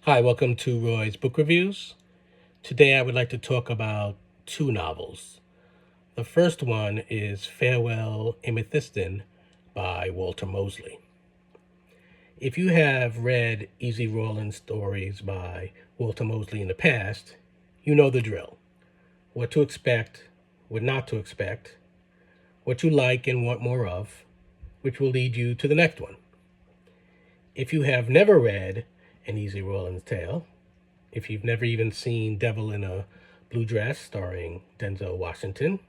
Hi, welcome to Roy's Book Reviews. Today I would like to talk about two novels. The first one is Farewell, Amethystine by Walter Mosley. If you have read Easy Rawlins stories by Walter Mosley in the past, you know the drill. What to expect, what not to expect, what you like and want more of, which will lead you to the next one. If you have never read an Easy Rawlins tale, if you've never even seen Devil in a Blue Dress starring Denzel Washington,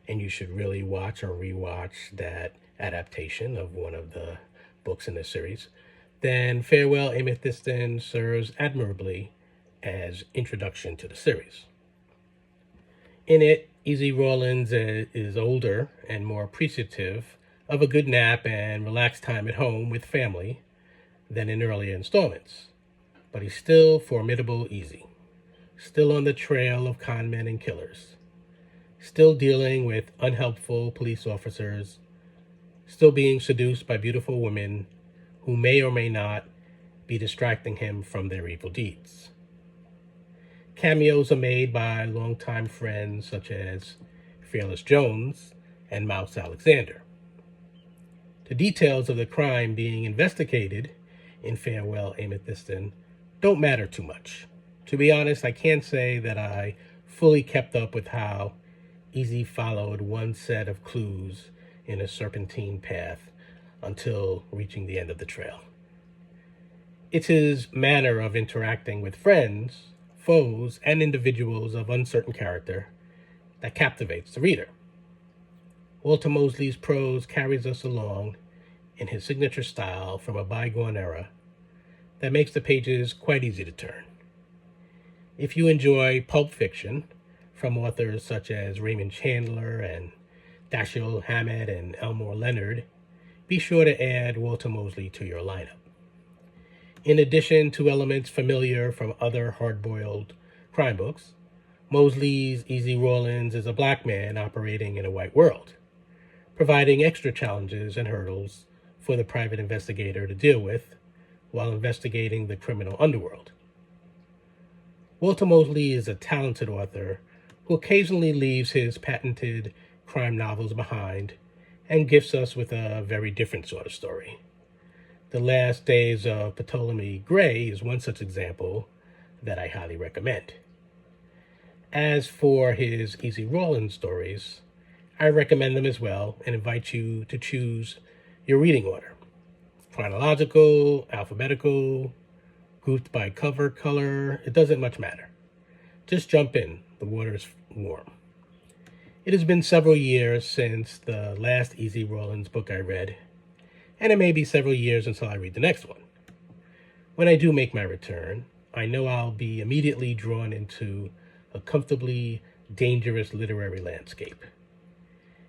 and you should really watch or rewatch that adaptation of one of the books in this series, then Farewell Amethystine serves admirably as introduction to the series. In it, Easy Rawlins is older and more appreciative of a good nap and relaxed time at home with family than in earlier installments. But he's still formidable Easy, still on the trail of con men and killers, still dealing with unhelpful police officers, still being seduced by beautiful women who may or may not be distracting him from their evil deeds. Cameos are made by longtime friends such as Fearless Jones and Mouse Alexander. The details of the crime being investigated in Farewell Amethystine don't matter too much. To be honest, I can't say that I fully kept up with how Easy followed one set of clues in a serpentine path until reaching the end of the trail. It's his manner of interacting with friends, foes, and individuals of uncertain character that captivates the reader. Walter Mosley's prose carries us along in his signature style from a bygone era that makes the pages quite easy to turn. If you enjoy pulp fiction from authors such as Raymond Chandler and Dashiell Hammett and Elmore Leonard, be sure to add Walter Mosley to your lineup. In addition to elements familiar from other hard-boiled crime books, Mosley's Easy Rawlins is a black man operating in a white world, providing extra challenges and hurdles for the private investigator to deal with while investigating the criminal underworld. Walter Mosley is a talented author who occasionally leaves his patented crime novels behind and gifts us with a very different sort of story. The Last Days of Ptolemy Gray is one such example that I highly recommend. As for his Easy Rawlins stories, I recommend them as well and invite you to choose your reading order. Chronological, alphabetical, grouped by cover color, it doesn't much matter. Just jump in, the water is warm. It has been several years since the last Easy Rawlins book I read, and it may be several years until I read the next one. When I do make my return, I know I'll be immediately drawn into a comfortably dangerous literary landscape.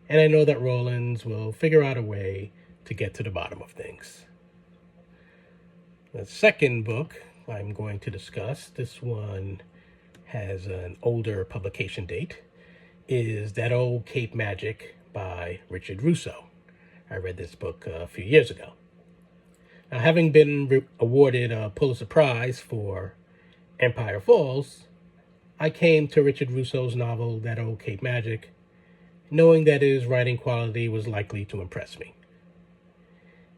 And I know that Rawlins will figure out a way to get to the bottom of things. The second book I'm going to discuss, this one has an older publication date, is That Old Cape Magic by Richard Russo. I read this book a few years ago. Now, having been awarded a Pulitzer Prize for Empire Falls, I came to Richard Russo's novel That Old Cape Magic, knowing that his writing quality was likely to impress me.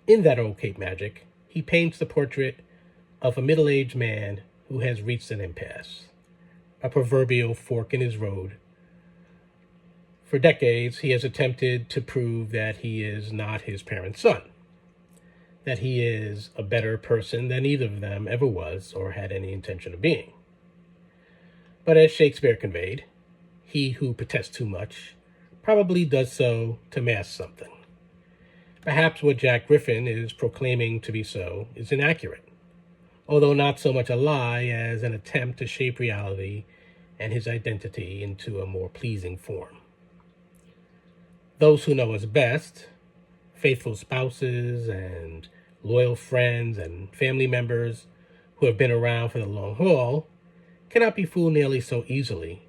In That Old Cape Magic, he paints the portrait of a middle-aged man who has reached an impasse, a proverbial fork in his road. For decades, he has attempted to prove that he is not his parents' son, that he is a better person than either of them ever was or had any intention of being. But as Shakespeare conveyed, he who protests too much probably does so to mask something. Perhaps what Jack Griffin is proclaiming to be so is inaccurate, although not so much a lie as an attempt to shape reality and his identity into a more pleasing form. Those who know us best, faithful spouses and loyal friends and family members who have been around for the long haul, cannot be fooled nearly so easily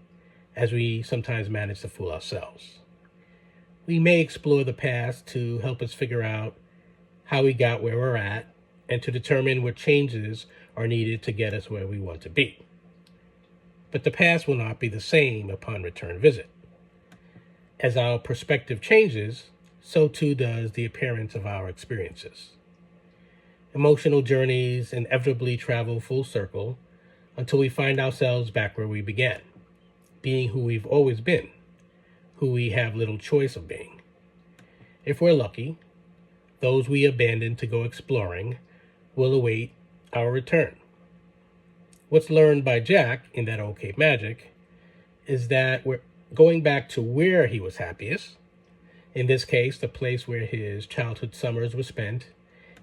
as we sometimes manage to fool ourselves. We may explore the past to help us figure out how we got where we're at and to determine what changes are needed to get us where we want to be. But the past will not be the same upon return visit. As our perspective changes, so too does the appearance of our experiences. Emotional journeys inevitably travel full circle until we find ourselves back where we began, being who we've always been, who we have little choice of being. If we're lucky, those we abandoned to go exploring will await our return. What's learned by Jack in that old Cape Magic is that we're going back to where he was happiest, in this case, the place where his childhood summers were spent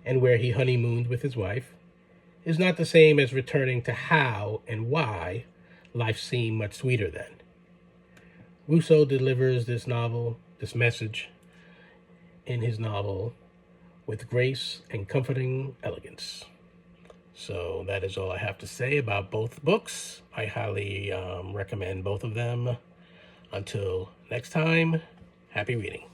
and where he honeymooned with his wife, is not the same as returning to how and why life seemed much sweeter then. Russo delivers this message in his novel with grace and comforting elegance. So that is all I have to say about both books. I highly recommend both of them. Until next time, happy reading.